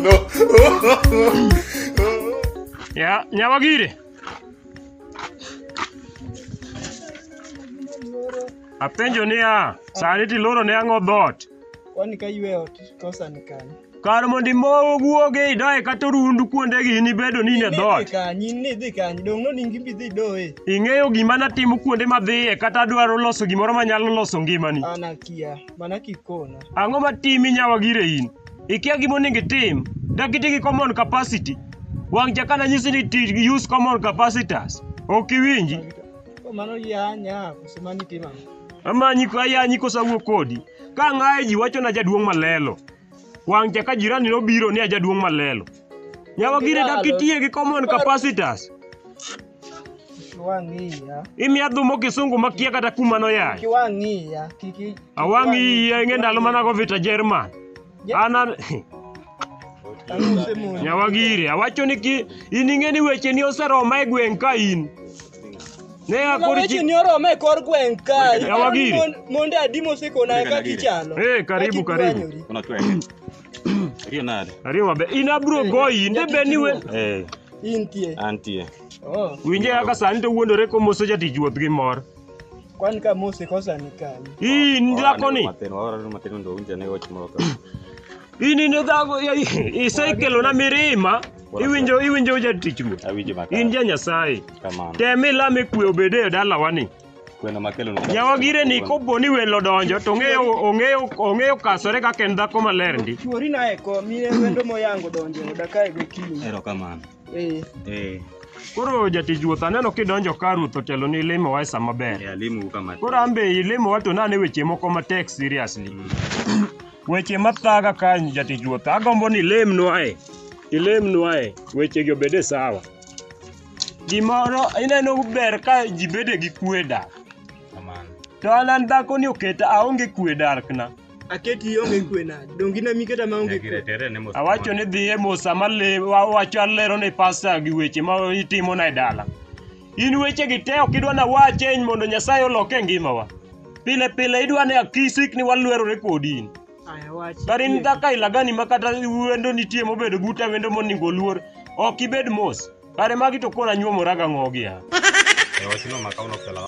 No. Ya, Nyawagire. Apenjo niya, sani tiloro ne ang'o dhot. Kwani ka ywe ot kosa ni kanyo. Kar mondi mo wuoge idoe kata rundu kuonde gi ni bedo ni ne dhot. Ni dhi kanyo, dong' no ningi bi dhi doe. Ing'eyo gima natimo kuonde madhiye kata adwaro loso gimoro manyalo loso ngimani. An akia, mana kikona. Ang'o matimi Nyawagire in? Ikia gimonego itim, dakiti gi common capacity. Wang' chakana nyisi ni use common capacitors. Ok iwinji? Mano yanya, kusemani tima. Amanyi ka yanyi kosawuok kodi. Ka ng'aye ji wacho na jaduong' malelo. Wang' chaka jirani nobiro ni jaduong' malelo. Nyawagire dakitie gi common capacitors. Kiwang'iya. Imiya dhumo kisungu makia kata kuma noyaye. Kiwang'iya, kiki. Awang'iya ing'e ndalo manago vita Jerman. Ana Nyawagire, awacho ni in ing'e ni weche ni oseroma e gweng' ka in. Ne akori weche ni oroma e kor gweng' ka. Nyawagire. Monde adi mosekona ka kichalo. Karibu. Kuna twende. Hiyo nade. Ariyo mabe. Ina bro goyi inde beni we. Intie. Antie. Oh. Winje kaka sani to wuondore ko moso jatich wuoth gi mor. Kwani ka mose kosa ni kanyo. In dhako ni. Mateno ndo winje ne wach moro ka. In dhako isekelo na mirima. Iwinjo jatich ruoth. Awinjo makare. In ja Nyasaye. Kamano. Temi lame kwe obede e dalawa ni. Kweno makelo no. Nyawagire ni kopo ni welo donjo to ong'eyo kasore kaka en dhako maler ndi. Chuori na eko mine wendo moyango donjo no dakae gokinyi. Erokamano. Koro jatich ruoth aneno kidonjo ka ruoth otelo ni limo wa sama maber. Alimo kama. Koro ambe ilimo wa to nane weche moko matek seriously. Weche mathaga ka jatich ruoth agombo ni ilemnwae weche gi obede sawa. Gimoro ineno ber ka ji bede gi kwe dak. Kamano. To an dhako ni oketa aonge kwe darkna. Aketi onge kwe na. Dongina miketa maonge kwe. Awacho ni dhi e mosa wacho alero ne pasta gi weche ma itimo na e dala. In weche gi te ok idwa na wache mondo Nyasaye oloke ngimawa. Pile idwa ne akisik ni walwerore kodi in. Kar in dhaka ilagani makata wendo nitie mobedo buta wendo moningo oluor. Ok ibed mos. Kare magi to kona nyuomora ga ng'ogi ya. Wachino makauno pela.